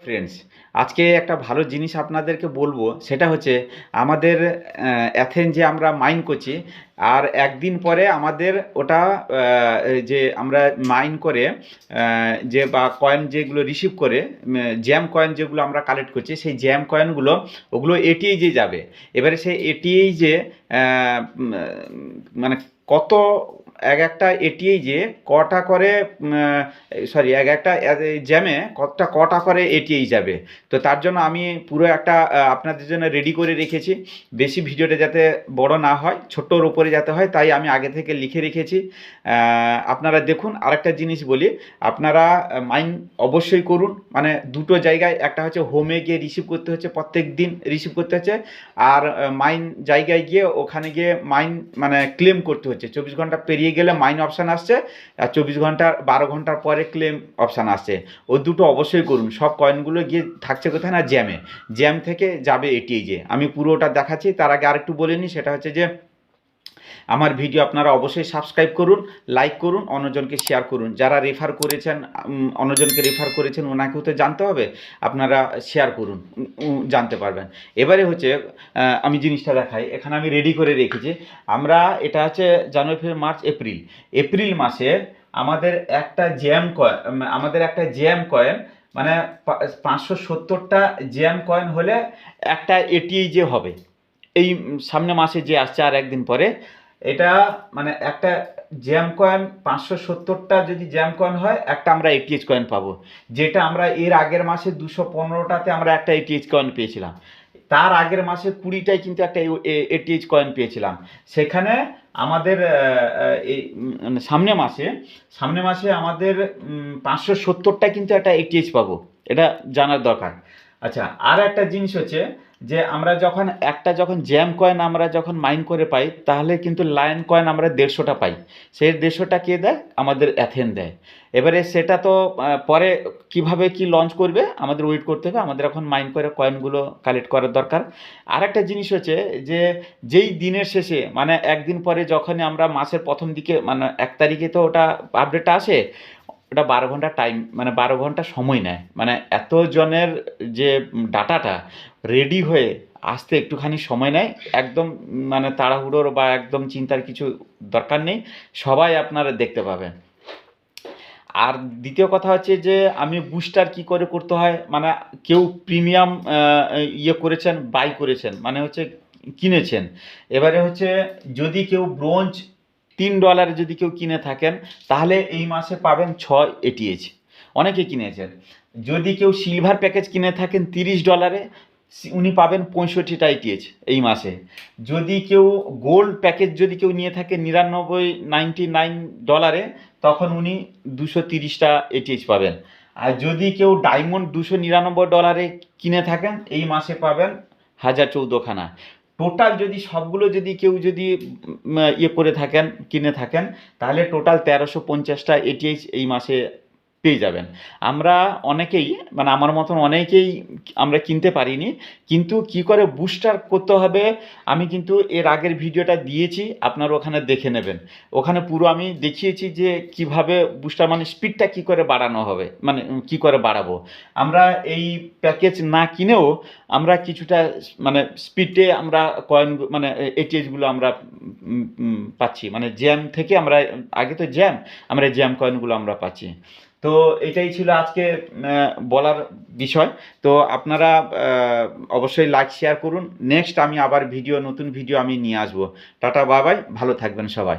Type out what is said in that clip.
Friends, আজকে একটা ভালো জিনিস আপনাদেরকে বলবো, সেটা হচ্ছে আমাদের অ্যাথেন যে আমরা মাইন করছি, আর একদিন পরে আমাদের ওটা এই যে আমরা মাইন করে যে বা কয়েন যেগুলো রিসিভ করে জ্যাম কয়েন যেগুলো আমরা কালেক্ট করছি, সেই জ্যাম কয়েনগুলো ওগুলো এটিএই যে যাবে। এবারে সেই এটিএই যে মানে কত এক একটা এটিএই যে কটা করে সরি এক একটা জ্যামে কতটা কটা করে এটিএই যাবে। তো তার জন্য আমি পুরো একটা আপনাদের জন্য রেডি করে রেখেছি, বেশি ভিডিওটা যাতে বড় না হয়, ছোট্টর উপরে যাতে হয়, তাই আমি আগে থেকে লিখে রেখেছি। আপনারা দেখুন। আরেকটা জিনিস বলি, আপনারা মাইন অবশ্যই করুন, মানে দুটো জায়গায়, একটা হচ্ছে হোমে গিয়ে রিসিভ করতে হচ্ছে, প্রত্যেক দিন রিসিভ করতে হচ্ছে, আর মাইন জায়গায় গিয়ে ওখানে গিয়ে মাইন মানে ক্লেম করতে হচ্ছে। 24 ঘন্টা পেরিয়ে গেলে মাইন অপশান আসছে, আর 24 ঘন্টার 12 ঘন্টার পরে ক্লেম অপশান আসছে। ওই দুটো অবশ্যই করুন। সব কয়েনগুলো গিয়ে থাকছে কোথায় না, জ্যামে। জ্যাম থেকে যাবে এটিএই যে। আমি পুরোটা দেখাচ্ছি, তার আগে আরেকটু বলে নিই, সেটা হচ্ছে যে আমার ভিডিও আপনারা অবশ্যই সাবস্ক্রাইব করুন, লাইক করুন, অন্যজনকে শেয়ার করুন। যারা রেফার করেছেন, অন্যজনকে রেফার করেছেন, ওনাকেও তো জানতে হবে, আপনারা শেয়ার করুন, জানতে পারবেন। এবারে হচ্ছে আমি জিনিসটা দেখাই, এখানে আমি রেডি করে রেখেছি। আমরা এটা হচ্ছে জানুয়ারি, ফেব্রুয়ারি, মার্চ, এপ্রিল। এপ্রিল মাসে আমাদের একটা জ্যাম কয়েন মানে 570টা জ্যাম কয়েন হলে একটা এটিএই যে হবে। এই সামনে মাসে যে আসছে আর একদিন পরে, এটা মানে একটা জ্যাম কয়েন 570টা যদি জ্যাম কয়েন হয়, একটা আমরা এটিএইচ কয়েন পাবো। যেটা আমরা এর আগের মাসে 215টাতে আমরা একটা এটিএইচ কয়েন পেয়েছিলাম। তার আগের মাসে 20টায় কিন্তু একটা এটিএইচ কয়েন পেয়েছিলাম। সেখানে আমাদের এই সামনে মাসে আমাদের 570টা কিন্তু একটা এটিএইচ পাবো। এটা জানার দরকার। আচ্ছা, আর একটা জিনিস হচ্ছে যে আমরা যখন জ্যাম কয়েন আমরা যখন মাইন করে পাই, তাহলে কিন্তু লায়ন কয়েন আমরা 150টা পাই। সেই 150টা কে দেয়? আমাদের অ্যাথেন দেয়। এবারে সেটা তো পরে কিভাবে কি লঞ্চ করবে আমাদের ওয়েট করতে হবে। আমাদের এখন মাইন করে কয়েনগুলো কালেক্ট করার দরকার। আর একটা জিনিস হচ্ছে যে যেই দিনের শেষে মানে একদিন পরে যখনই আমরা মাসের প্রথম দিকে মানে 1 তারিখে তো ওটা আপডেটটা আসে, ওটা 12 ঘন্টা টাইম মানে 12 ঘন্টা সময় নেয়। মানে এতজনের যে ডাটাটা রেডি হয়ে আসতে একটুখানি সময় নেয়। একদম মানে তাড়াহুড়োর বা একদম চিন্তার কিছু দরকার নেই, সবাই আপনারা দেখতে পাবেন। আর দ্বিতীয় কথা হচ্ছে যে আমি বুস্টার কি করে করতে হয়, মানে কেউ প্রিমিয়াম করেছেন, বাই করেছেন, মানে হচ্ছে কিনেছেন। এবারে হচ্ছে যদি কেউ ব্রোঞ্জ $3 যদি কেউ কিনে থাকেন, তাহলে এই মাসে পাবেন 6 এটিএইচ, অনেকে কিনেছেন। যদি কেউ সিলভার প্যাকেজ কিনে থাকেন $30, উনি পাবেন 65টা এটিএইচ এই মাসে। যদি কেউ গোল্ড প্যাকেজ যদি কেউ নিয়ে থাকে $99 তখন উনি 230টা এটিএইচ পাবেন। আর যদি কেউ ডায়মন্ড $299 কিনে থাকেন, এই মাসে পাবেন 1014খানা। টোটাল যদি সবগুলো যদি কেউ যদি করে থাকেন, কিনে থাকেন, তাহলে টোটাল 1350টা এটিএইচ এই মাসে পেয়ে যাবেন। আমরা অনেকেই মানে আমার মতন অনেকেই আমরা কিনতে পারিনি, কিন্তু কি করে বুস্টার করতে হবে আমি কিন্তু এর আগের ভিডিওটা দিয়েছি, আপনারা ওখানে দেখে নেবেন। ওখানে পুরো আমি দেখিয়েছি যে কিভাবে বুস্টার মানে স্পিডটা কি করে বাড়ানো হবে, মানে কি করে বাড়াবো। আমরা এই প্যাকেজ না কিনেও আমরা কিছুটা মানে স্পিডে আমরা কয়েন মানে এটিএইচগুলো আমরা পাচ্ছি, মানে জ্যাম থেকে আমরা আগে তো আমরা জ্যাম কয়েনগুলো আমরা পাচ্ছি। তো এটাই ছিল আজকে বলার বিষয়। তো আপনারা অবশ্যই লাইক শেয়ার করুন। নেক্সট আমি আবার নতুন ভিডিও আমি নিয়ে আসবো। টাটা, বাই বাই, ভালো থাকবেন সবাই।